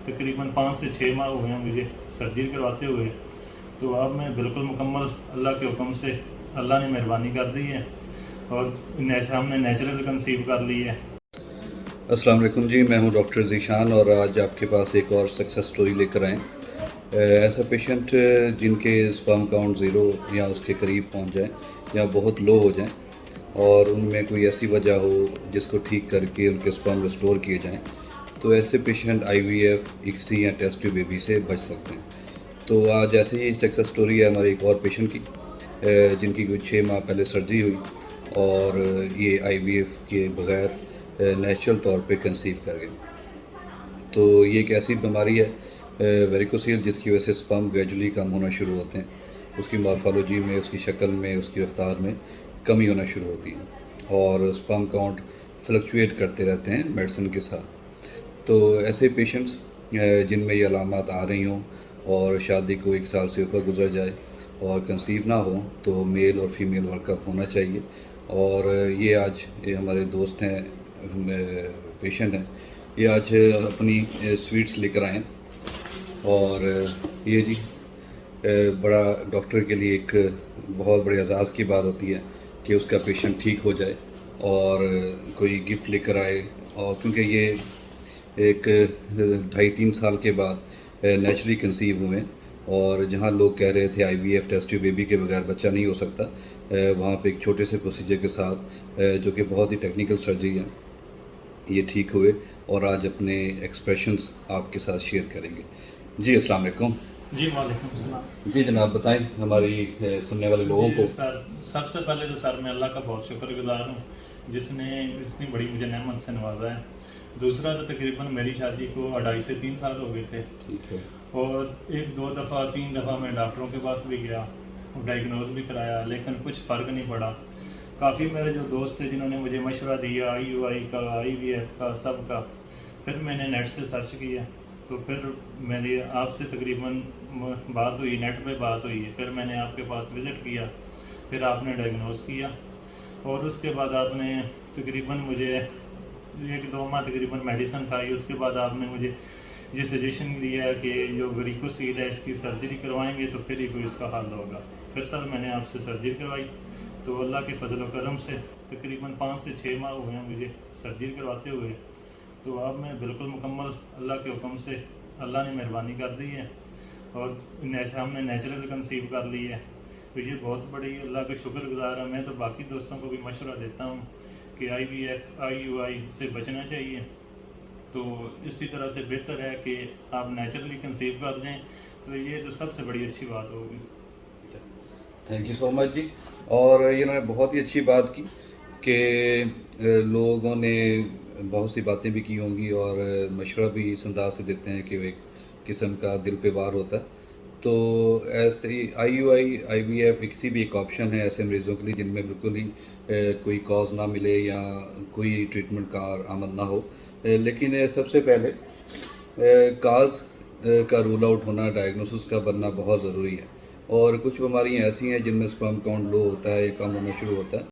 तकरीबन 5 से 6 माह हुए हैं मुझे सर्जरी करवाते हुए। तो अब मैं बिल्कुल मुकम्मल अल्लाह के हुक्म से अल्लाह ने मेहरबानी कर दी है और हमने नेचुरल कंसीव कर ली है। अस्सलाम वालेकुम जी, मैं हूं डॉक्टर ज़ीशान और आज आपके पास एक और सक्सेस स्टोरी लेकर आए। ऐसा पेशेंट जिनके स्पर्म काउंट ज़ीरो या उसके करीब पहुंच जाए या बहुत लो हो जाए और उनमें कोई ऐसी वजह हो जिसको ठीक करके उनके स्पर्म रिस्टोर किए जाएं, तो ऐसे पेशेंट IVF, ICSI या टेस्ट ट्यूब बेबी से बच सकते हैं। तो आज ऐसे ही सक्सेस स्टोरी है हमारे एक और पेशेंट की, जिनकी कोई 6 माह पहले सर्जरी हुई और ये IVF के बग़ैर नेचुरल तौर पे कंसीव कर गए। तो ये एक ऐसी बीमारी है वेरिकोसील, जिसकी वजह से स्पर्म ग्रेजुअली कम होना शुरू होते हैं। उसकी मॉर्फोलॉजी में, उसकी शक्ल में, उसकी रफ्तार में कमी होना शुरू होती है और स्पर्म काउंट फ्लक्चुएट करते रहते हैं मेडिसिन के साथ। तो ऐसे पेशेंट्स जिनमें ये अलामात आ रही हों और शादी को 1 साल से ऊपर गुजर जाए और कंसीव ना हो, तो मेल और फीमेल वर्कअप होना चाहिए। और ये हमारे दोस्त हैं, पेशेंट हैं, ये आज अपनी स्वीट्स लेकर आए और ये जी बड़ा डॉक्टर के लिए एक बहुत बड़े एजाज़ की बात होती है कि उसका पेशेंट ठीक हो जाए और कोई गिफ्ट लेकर आए। और क्योंकि ये एक 2.5-3 साल के बाद नेचुरली कंसीव हुए और जहाँ लोग कह रहे थे IVF टेस्ट ट्यूब बेबी के बगैर बच्चा नहीं हो सकता, वहाँ पे एक छोटे से प्रोसीजर के साथ जो कि बहुत ही टेक्निकल सर्जरी है, ये ठीक हुए और आज अपने एक्सप्रेशंस आपके साथ शेयर करेंगे। जी अस्सलाम वालेकुम। जी वालेकुम सलाम। जी जनाब, बताएं हमारी सुनने वाले लोगों को। सर, सबसे पहले तो सर मैं अल्लाह का बहुत शुक्रगुजार हूँ जिसने इतनी बड़ी मुझे नेमत से नवाजा है। दूसरा तो तकरीबन मेरी शादी को 2.5 से 3 साल हो गए थे। ठीक है। और 1-2 दफ़ा 3 दफ़ा मैं डॉक्टरों के पास भी गया, डायग्नोज भी कराया, लेकिन कुछ फ़र्क नहीं पड़ा। काफ़ी मेरे जो दोस्त थे जिन्होंने मुझे मशवरा दिया IUI का, IVF का, सब का। फिर मैंने नेट से सर्च किया, तो फिर मेरी आपसे तकरीबन बात हुई, नेट पे बात हुई है। फिर मैंने आपके पास विज़िट किया, फिर आपने डायग्नोज किया और उसके बाद आपने तकरीबन मुझे 1-2 माह तकरीबन मेडिसिन खाई। उसके बाद आपने मुझे ये सजेशन दिया कि जो वेरिकोसील है इसकी सर्जरी करवाएंगे तो फिर ही कोई इसका हल होगा। फिर सर मैंने आपसे सर्जरी करवाई, तो अल्लाह के फजल व करम से तकरीबन 5 से 6 माह हुए हैं मुझे सर्जरी करवाते हुए। तो अब मैं बिल्कुल मुकम्मल अल्लाह के हुक्म से अल्लाह ने मेहरबानी कर दी है और हमने नेचुरल कंसीव कर ली है। तो ये बहुत बड़ी अल्लाह का शुक्रगुजार है। मैं तो बाकी दोस्तों को भी मशवरा देता हूँ कि IVF, IUI से बचना चाहिए। तो इसी तरह से बेहतर है कि आप नेचुरली कंसीव कर दें, तो ये तो सबसे बड़ी अच्छी बात होगी। थैंक यू सो मच जी। और ये इन्होंने बहुत ही अच्छी बात की कि लोगों ने बहुत सी बातें भी की होंगी और मशवरा भी इस अंदाज से देते हैं कि वो एक किस्म का दिल पे वार होता है। तो ऐसे ही IUI, IVF, ICSI भी एक ऑप्शन है ऐसे मरीज़ों के लिए जिनमें बिल्कुल ही कोई कॉज ना मिले या कोई ट्रीटमेंट का आमद ना हो। लेकिन सबसे पहले काज का रूल आउट होना, डायग्नोसिस का बनना बहुत ज़रूरी है। और कुछ बीमारियां ऐसी हैं जिनमें स्पर्म काउंट लो होता है, कम होना शुरू होता है।